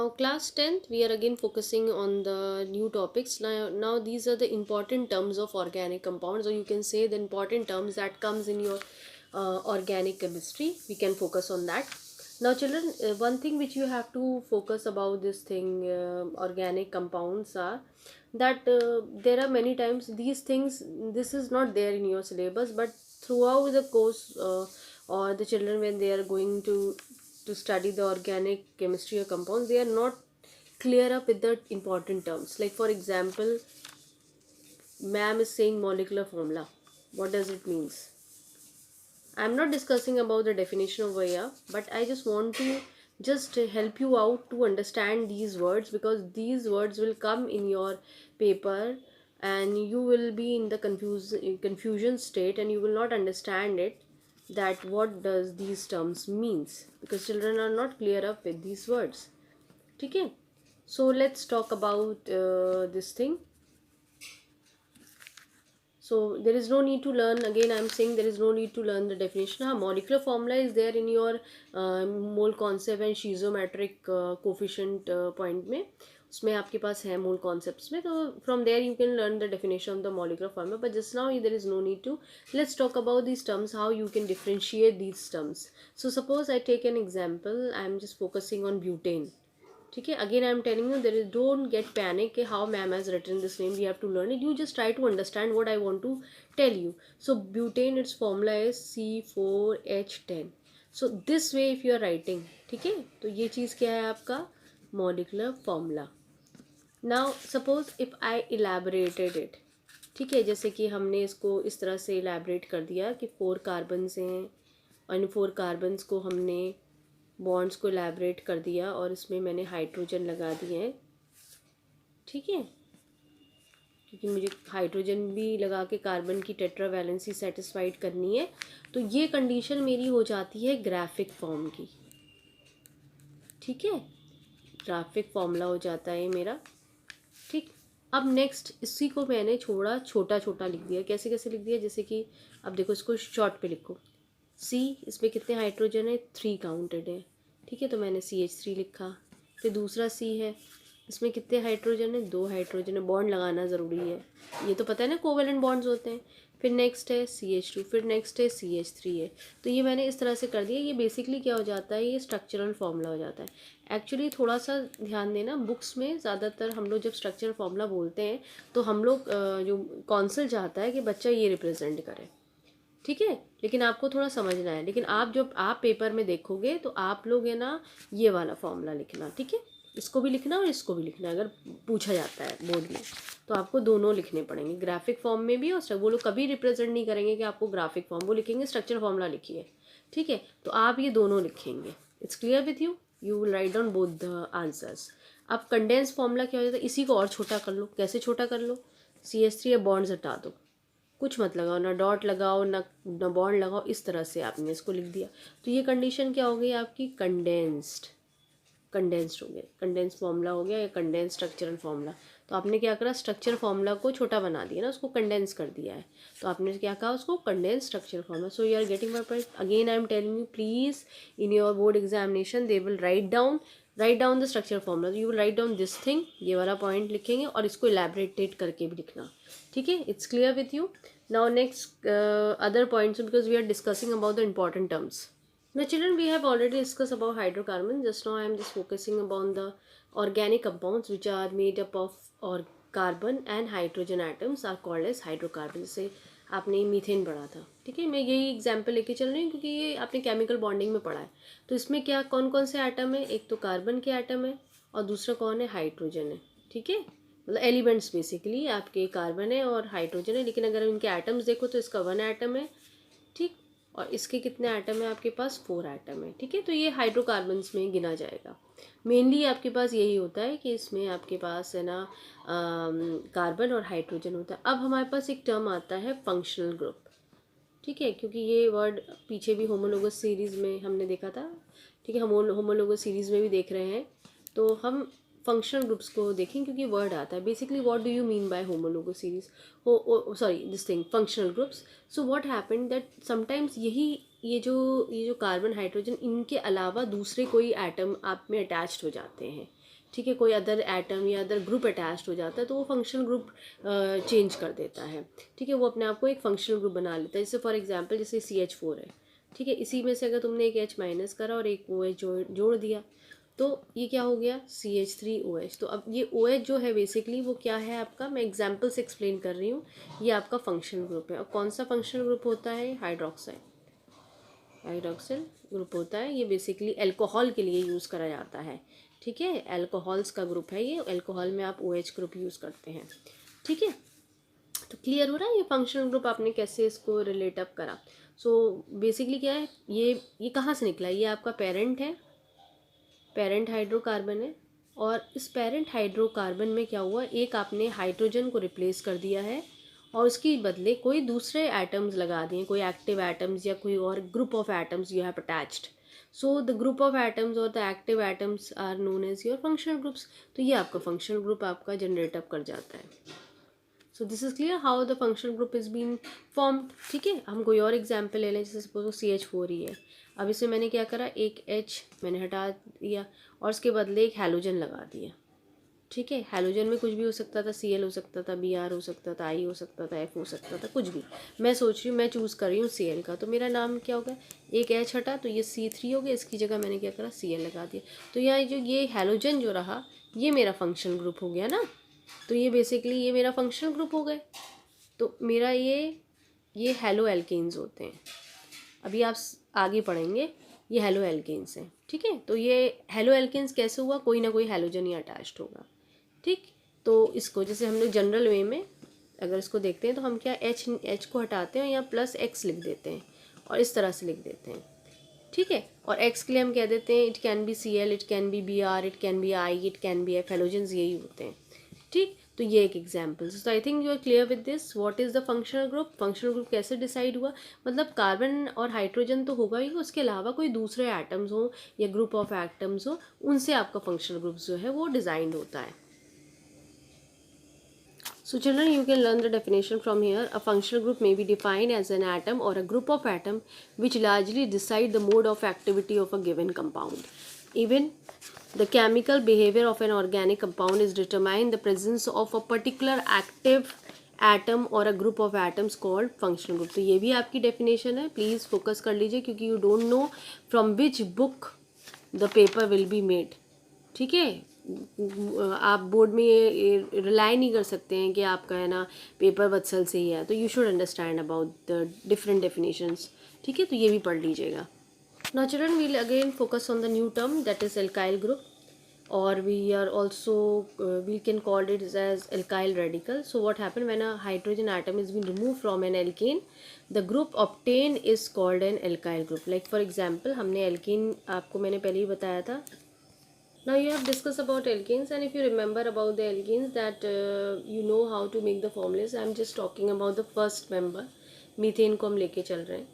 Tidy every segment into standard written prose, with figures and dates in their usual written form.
Now class 10th we are again focusing on the new topics. Now these are the important terms of organic compounds, or you can say the important terms that comes in your organic chemistry. We can focus on that. Now children, one thing which you have to focus about this thing, organic compounds, are that there are many times these things, this is not there in your syllabus, but throughout the course, or the children when they are going to study the organic chemistry or compounds, they are not clear up with the important terms. Like for example, ma'am is saying molecular formula. What does it means? I'm not discussing about the definition over here, but I just want to just help you out to understand these words, because these words will come in your paper and you will be in the confusion state, and you will not understand it, that what does these terms means, because children are not clear up with these words. Okay, so let's talk about this thing. So there is no need to learn, again I am saying there is no need to learn the definition. Molecular formula is there in your mole concept and schizommetric coefficient point में, उसमें आपके पास है mole concepts में, तो from there you can learn the definition of the molecular formula. But just now there is no need to. Let's talk about these terms, how you can differentiate these terms. So suppose I take an example, I am just focusing on butane. ठीक है, again I am telling you, there is don't get panic कि how ma'am has written this name, we have to learn it, you just try to understand what I want to tell you. So butane, its formula is C4H10. So this way if you are writing, ठीक है, तो ये चीज़ क्या है आपका molecular formula. Now suppose if I elaborated it, ठीक है, जैसे कि हमने इसको इस तरह से इलेबोरेट कर दिया कि 4 कार्बन हैं और इन 4 कार्बन्स को हमने बॉन्ड्स को इलेबोरेट कर दिया और इसमें मैंने हाइड्रोजन लगा दिए हैं. ठीक है, क्योंकि मुझे हाइड्रोजन भी लगा के कार्बन की टेट्रावैलेंसी सेटिस्फाइड करनी है, तो ये कंडीशन मेरी हो जाती है ग्राफिक फॉर्म की. ठीक है, ग्राफिक फॉर्मूला हो जाता है मेरा. ठीक, अब नेक्स्ट इसी को मैंने छोटा छोटा लिख दिया. कैसे कैसे लिख दिया, जैसे कि अब देखो इसको शॉर्ट पे लिखो. C, इसमें कितने हाइड्रोजन है, 3 काउंटेड है. ठीक है, तो मैंने CH3 लिखा. फिर दूसरा C है, इसमें कितने हाइड्रोजन है, 2 हाइड्रोजन है. बॉन्ड लगाना ज़रूरी है, ये तो पता है ना, कोवेलेंट बॉन्ड्स होते हैं. फिर नेक्स्ट है CH2, फिर नेक्स्ट है CH3 है. तो ये मैंने इस तरह से कर दिया. ये बेसिकली क्या हो जाता है, ये स्ट्रक्चरल फार्मूला हो जाता है. एक्चुअली थोड़ा सा ध्यान देना, बुक्स में ज़्यादातर हम लोग जब स्ट्रक्चरल फार्मूला बोलते हैं तो हम लोग जो कौंसल चाहता है कि बच्चा ये रिप्रेजेंट करे. ठीक है, लेकिन आपको थोड़ा समझना है. लेकिन आप जब आप पेपर में देखोगे तो आप लोग है ना ये वाला फॉर्मूला लिखना. ठीक है, इसको भी लिखना और इसको भी लिखना. अगर पूछा जाता है बोर्ड में तो आपको दोनों लिखने पड़ेंगे, ग्राफिक फॉर्म में भी. और वो लोग कभी रिप्रेजेंट नहीं करेंगे कि आपको ग्राफिक फॉर्म, वो लिखेंगे स्ट्रक्चर फॉर्मूला लिखिए. ठीक है, तो आप ये दोनों लिखेंगे. It's clear with you, you will write down both the answers. अब कंडेंस फॉर्मूला क्या हो जाता है, इसी को और छोटा कर लो. कैसे छोटा कर लो, CH3 या बॉन्ड्स हटा दो, कुछ मत लगाओ, ना डॉट लगाओ ना बॉन्ड लगाओ, इस तरह से आपने इसको लिख दिया. तो ये कंडीशन क्या हो गई आपकी, कंडेंस्ड हो गया, कंडेंस फॉर्मूला हो गया या कंडेंस स्ट्रक्चरल फॉर्मूला. तो आपने क्या करा, स्ट्रक्चर फॉर्मूला को छोटा बना दिया ना, उसको कंडेंस कर दिया है. तो आपने क्या कहा, उसको condense structure formula. So you are getting my point. Again I am telling you, please in your board examination they will write down the structure formula. You will write down this thing, ये वाला point लिखेंगे और इसको elaborated करके भी लिखना. ठीक है, it's clear with you. Now next other points, because we are discussing about the important terms. Now children, we have already discussed about hydrocarbons. Just now I am just focusing upon the organic compounds which are made up of or carbon and hydrogen atoms are called as hydrocarbons. जैसे आपने methane पढ़ा था. ठीक है, मैं यही example लेके चल रही हूँ क्योंकि ये आपने केमिकल बॉन्डिंग में पढ़ा है. तो इसमें क्या कौन कौन से एटम है, एक तो कार्बन के एटम है और दूसरा कौन है, हाइड्रोजन है. ठीक है, मतलब एलिमेंट्स बेसिकली आपके कार्बन है और हाइड्रोजन है. लेकिन अगर इनके एटम्स देखो तो इसका 1 एटम है. ठीक, और इसके कितने एटम है आपके पास, 4 एटम है. ठीक है, तो ये हाइड्रोकार्बन्स में गिना जाएगा. मेनली आपके पास यही होता है कि इसमें आपके पास है ना कार्बन और हाइड्रोजन होता है. अब हमारे पास एक टर्म आता है फंक्शनल ग्रुप. ठीक है, क्योंकि ये वर्ड पीछे भी होमोलोगस सीरीज़ में हमने देखा था. ठीक है, हम होमोलोगस सीरीज़ में भी देख रहे हैं. तो हम फंक्शनल ग्रुप्स को देखें क्योंकि वर्ड आता है. Basically what do you mean by homologous series, sorry this thing functional groups. So what happened that sometimes ये जो कार्बन हाइड्रोजन इनके अलावा दूसरे कोई एटम आप में अटैच्ड हो जाते हैं. ठीक है, कोई अदर एटम या अदर ग्रुप अटैच्ड हो जाता है तो वो फंक्शनल ग्रुप चेंज कर देता है। ठीक है, वो अपने आप को एक फंक्शनल ग्रुप बना लेता है। जैसे फॉर एग्जांपल जैसे CH4 है, ठीक है, इसी में से अगर तुमने एक H माइनस करा और एक OH जोड़ दिया तो ये क्या हो गया, CH3OH। तो अब ये OH जो है बेसिकली वो क्या है आपका, मैं एग्जाम्पल से एक्सप्लेन कर रही हूँ, ये आपका फंक्शनल ग्रुप है। और कौन सा फंक्शनल ग्रुप होता है, हाइड्रोक्सिल ग्रुप होता है। ये बेसिकली अल्कोहल के लिए यूज़ करा जाता है। ठीक है, अल्कोहल्स का ग्रुप है ये, अल्कोहल में आप OH ग्रुप यूज़ करते हैं। ठीक है, तो क्लियर हो रहा है ये फंक्शनल ग्रुप आपने कैसे इसको रिलेट अप करा। सो बेसिकली क्या है, ये कहाँ से निकला, ये आपका पेरेंट है, पेरेंट हाइड्रोकार्बन है। और इस पेरेंट हाइड्रोकार्बन में क्या हुआ, एक आपने हाइड्रोजन को रिप्लेस कर दिया है और उसके बदले कोई दूसरे एटम्स लगा दिए, कोई एक्टिव एटम्स या कोई और group of atoms you have attached. So the group of atoms और the active atoms are known as your functional groups. तो ये आपका फंक्शनल ग्रुप आपका जनरेट अप कर जाता है। So this is clear how the functional group is been formed. ठीक है, हम कोई और एग्जाम्पल ले लें, जैसे सपोज CH4 ही है। अब इसमें मैंने क्या करा, एक H मैंने हटा दिया और उसके बदले एक हैलोजन लगा दिया। ठीक है, हैलोजन में कुछ भी हो सकता था, Cl हो सकता था, Br हो सकता था, I हो सकता था, F हो सकता था, कुछ भी। मैं सोच रही हूँ, मैं चूज़ कर रही हूँ Cl का, तो मेरा नाम क्या होगा, एक H हटा तो ये C3 हो गया, इसकी जगह मैंने क्या करा, Cl लगा दिया। तो यहाँ जो ये हैलोजन जो रहा ये मेरा फंक्शनल ग्रुप हो गया ना। तो ये बेसिकली ये मेरा फंक्शनल ग्रुप हो गए। तो मेरा ये हेलो एल्केन्स होते हैं। अभी आप आगे पढ़ेंगे, ये हेलो एल्केन्स हैं। ठीक है, तो ये हेलो एल्केन्स कैसे हुआ, कोई ना कोई हैलोजन ही अटैच्ड होगा। ठीक, तो इसको जैसे हम लोग जनरल वे में अगर इसको देखते हैं तो हम क्या H को हटाते हैं या +X लिख देते हैं और इस तरह से लिख देते हैं। ठीक है, और X के लिए हम कह देते हैं it can be Cl, it can be Br, it can be I, it can be F। Halogens यही होते हैं। ठीक, तो ये एक example. So I think you are clear with this, what is the functional group. Functional group कैसे decide हुआ, मतलब कार्बन और हाइड्रोजन तो होगा ही, उसके अलावा कोई दूसरे एटम्स हो या ग्रुप ऑफ एटम्स हो, उनसे आपका फंक्शनल ग्रुप जो है वो डिज़ाइंड होता है। So children, you can learn the definition from here. A functional group may be defined as an atom or a group of atom which largely decide the mode of activity of a given compound. Even the chemical behavior of an organic compound is determined the presence of a particular active atom or a group of atoms called functional group. तो ये भी आपकी definition है, please focus कर लीजिए क्योंकि you don't know from which book the paper will be made. ठीक है, आप बोर्ड में ये रिलाई नहीं कर सकते हैं कि आपका है ना पेपर वत्सल से ही है, तो you should understand about the different definitions. ठीक है, तो ये भी पढ़ लीजिएगा। Now children, we'll again focus on the new term that is alkyl group, or we are also we can call it as alkyl radical. So what happened when a hydrogen atom is being removed from an alkane, the group obtained is called an alkyl group. Like for example, हमने alkene आपको मैंने पहले ही बताया था। Now you have discussed about alkenes, and if you remember about the alkenes that you know how to make the formulas. I am just talking about the first member, methane को हम लेके चल रहे हैं।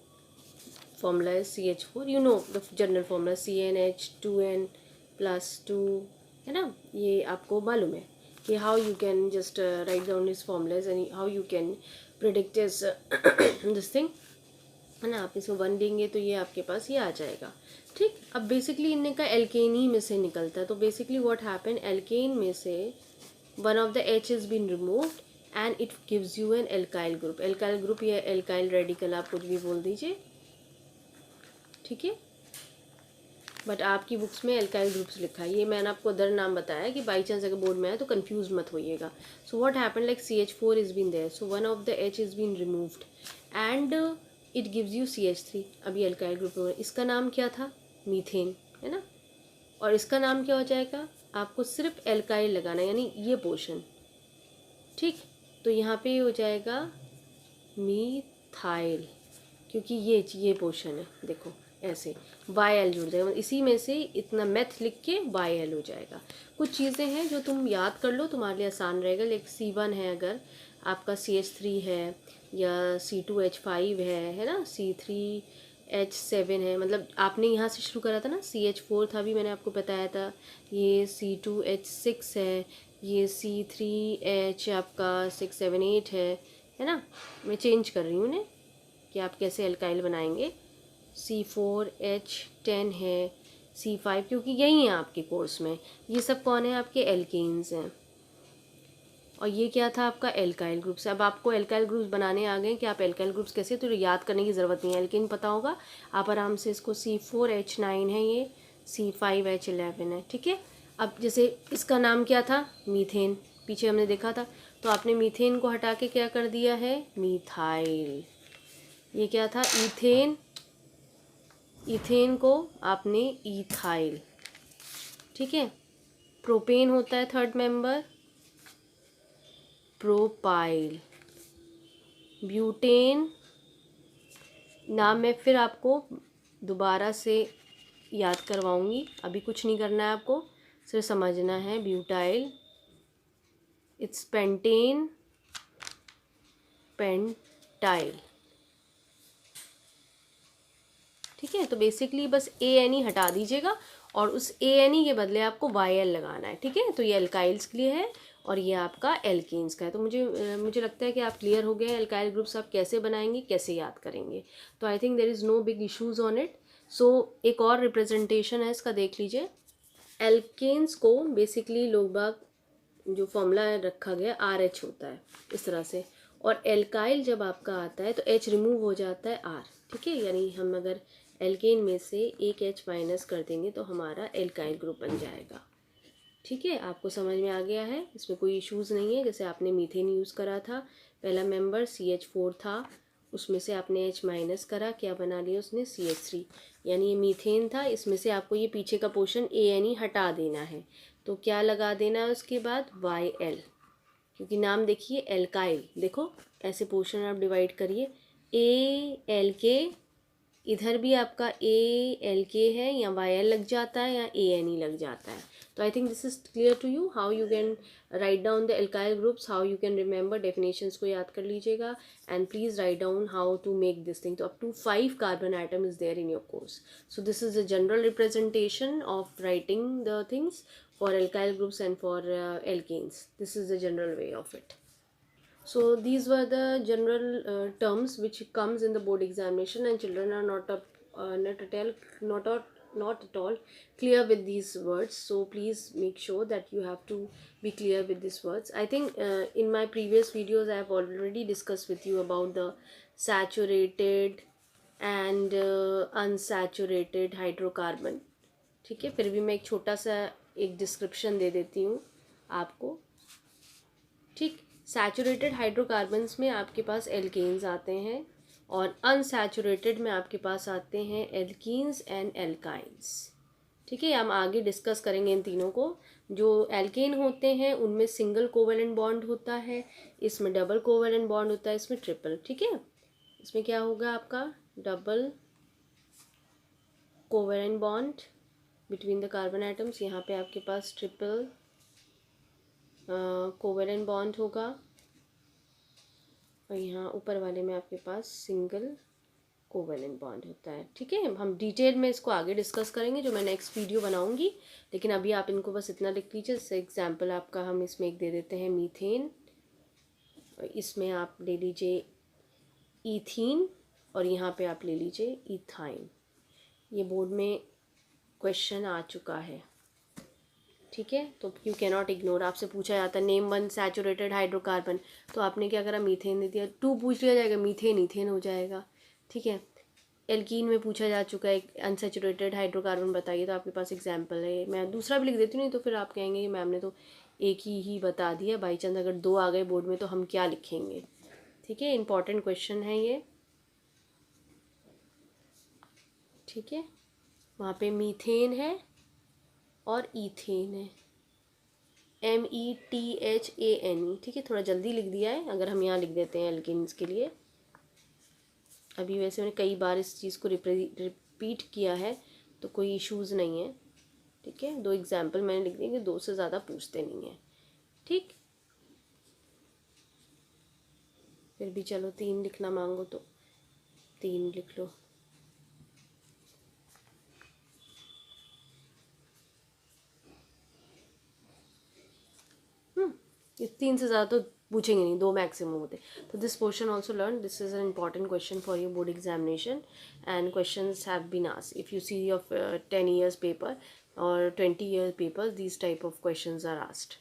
Formula is CH4, you know the general formula CnH2n + 2, है ना, ये आपको मालूम है कि how you can just write down these formulas and how you can predict this this thing, है ना। आप इसमें 1 देंगे तो ये आपके पास ये आ जाएगा। ठीक, अब बेसिकली इनका एल्केन ही में से निकलता है। तो बेसिकली व्हाट हैपन, एल्केन में से one of the H is been removed and it gives you an alkyl group. Alkyl group या एल्काइल रेडिकल आप कुछ भी बोल दीजिए। ठीक है, बट आपकी बुक्स में एल्काइल ग्रुप्स लिखा है, ये मैंने आपको अदर नाम बताया कि बाई चांस अगर बोर्ड में आए तो कंफ्यूज मत होइएगा। So what happen, like CH4 is been there, so one of the H is been removed and it gives you CH3। अभी एल्काइल ग्रुप में इसका नाम क्या था, मीथेन, है ना। और इसका नाम क्या हो जाएगा, आपको सिर्फ एल्काइल लगाना है, यानी ये पोर्शन। ठीक, तो यहाँ पे हो जाएगा मीथाइल, क्योंकि ये पोर्शन है, देखो ऐसे YL जुड़ जाएगा, इसी में से इतना मैथ लिख के YL हो जाएगा। कुछ चीज़ें हैं जो तुम याद कर लो, तुम्हारे लिए आसान रहेगा। लाइक C1 है, अगर आपका CH3 है, या C2H5 है ना, C3H7 है, मतलब आपने यहाँ से शुरू करा था ना, CH4 था भी मैंने आपको बताया था, ये C2H6 है, ये C3H आपका 6 7 8 है ना। मैं चेंज कर रही हूँ उन्हें कि आप कैसे एल्काइल बनाएंगे। C4H10 है, C5, क्योंकि यही है आपके कोर्स में। ये सब कौन है? आपके एल्केन्स हैं। और ये क्या था? आपका एल्काइल ग्रुप्स। अब आपको एल्काइल ग्रुप्स बनाने आ गए कि आप एल्काइल ग्रुप्स कैसे, तो याद करने की ज़रूरत नहीं है, एल्केन पता होगा, आप आराम से इसको C4H9 है, ये C5H11 है, ठीक है। अब जैसे इसका नाम क्या था? मीथेन, पीछे हमने देखा था। तो आपने मीथेन को हटा के क्या कर दिया है? मीथाइल। ये क्या था? ईथेन। ईथेन को आपने ईथाइल, ठीक है। प्रोपेन होता है थर्ड मेंबर, प्रोपाइल। ब्यूटेन नाम मैं फिर आपको दोबारा से याद करवाऊंगी, अभी कुछ नहीं करना है आपको, सिर्फ समझना है। ब्यूटाइल, इट्स पेंटेन, पेंटाइल, ठीक है। तो बेसिकली बस ANE हटा दीजिएगा और उस ANE के बदले आपको YL लगाना है, ठीक है। तो ये एल्काइल्स के लिए है और ये आपका एल्केन्स का है। तो मुझे लगता है कि आप क्लियर हो गए एल्काइल ग्रुप्स आप कैसे बनाएंगे, कैसे याद करेंगे। तो I think there is no big issues on it. So एक और रिप्रेजेंटेशन है इसका, देख लीजिए। एल्केन्स को बेसिकली लोग बाग जो फॉर्मूला रखा गया RH होता है इस तरह से, और एल्काइल जब आपका आता है तो H रिमूव हो जाता है R, ठीक है। यानी हम अगर एल्केन में से एक H माइनस कर देंगे तो हमारा एल्काइल ग्रुप बन जाएगा, ठीक है। आपको समझ में आ गया है, इसमें कोई इश्यूज़ नहीं है। जैसे आपने मीथेन यूज़ करा था, पहला मेंबर CH4 था, उसमें से आपने H माइनस करा, क्या बना लिया उसने? CH3। यानी ये मीथेन था, इसमें से आपको ये पीछे का पोर्शन ANE हटा देना है। तो क्या लगा देना है उसके बाद? YL, क्योंकि नाम देखिए एल्काइल, देखो ऐसे पोर्शन आप डिवाइड करिए, ALK, इधर भी आपका ALK है, या YL लग जाता है या ANE लग जाता है। तो I think this is clear to you how you can write down the alkyl groups, how you can remember. Definitions को याद कर लीजिएगा and please write down how to make this thing. तो up to 5 carbon item is there in your course. So this is the general representation of writing the things for alkyl groups and for alkanes. This is the general way of it. So these were the general terms which comes in the board examination, and children are not at all clear with these words. So please make sure that you have to be clear with these words. I think in my previous videos I have already discussed with you about the saturated and unsaturated hydrocarbon, ठीक है। फिर भी मैं एक छोटा सा एक description दे देती हूँ आपको, ठीक। सैचुरेटेड हाइड्रोकार्बन्स में आपके पास एल्केन्स आते हैं और अनसैचुरेटेड में आपके पास आते हैं एल्कीन्स एंड एल्काइन्स, ठीक है। हम आगे डिस्कस करेंगे इन तीनों को। जो एल्केन होते हैं उनमें सिंगल कोवेलेंट बॉन्ड होता है, इसमें डबल कोवेलेंट बॉन्ड होता है, इसमें ट्रिपल, ठीक है। इसमें क्या होगा आपका? Double covalent bond between the carbon atoms, यहाँ पे आपके पास ट्रिपल कोवेलेंट बॉन्ड होगा और यहाँ ऊपर वाले में आपके पास सिंगल कोवेलेंट बॉन्ड होता है, ठीक है। हम डिटेल में इसको आगे डिस्कस करेंगे जो मैं नेक्स्ट वीडियो बनाऊंगी, लेकिन अभी आप इनको बस इतना लिख लीजिए। जैसे एग्जाम्पल आपका हम इसमें एक दे देते हैं मीथेन, इसमें आप ले लीजिए ईथीन और यहाँ पे आप ले लीजिए इथाइन। ये बोर्ड में क्वेश्चन आ चुका है, ठीक है। तो यू कैन नॉट इग्नोर। आपसे पूछा जाता है नेम 1 सैचुरेटेड हाइड्रोकार्बन, तो आपने क्या करा? मीथेन दे दिया। 2 पूछ लिया जाएगा, मीथेन ईथेन हो जाएगा, ठीक है। एल्कीन में पूछा जा चुका है अनसैचुरेटेड हाइड्रोकार्बन बताइए, तो आपके पास एग्जाम्पल है। मैं दूसरा भी लिख देती हूँ, नहीं तो फिर आप कहेंगे कि मैम ने तो एक ही बता दिया, बाई चांस अगर 2 आ गए बोर्ड में तो हम क्या लिखेंगे, ठीक है। इंपॉर्टेंट क्वेश्चन है ये, ठीक है। वहाँ पे मीथेन है और ईथेन है, METHANE, ठीक है। थोड़ा जल्दी लिख दिया है, अगर हम यहाँ लिख देते हैं एल्केन्स के लिए। अभी वैसे मैंने कई बार इस चीज़ को रिपीट किया है तो कोई इश्यूज़ नहीं है, ठीक है। 2 एग्जाम्पल मैंने लिख दिए कि 2 से ज़्यादा पूछते नहीं हैं, ठीक। फिर भी चलो 3 लिखना मांगो तो 3 लिख लो। ये 3 से ज़्यादा तो पूछेंगे नहीं, 2 मैक्सिमम होते. तो this portion also learn. This is an important question for your board examination and questions have been asked. If you see your 10 years paper or 20 year paper, these type of questions are asked.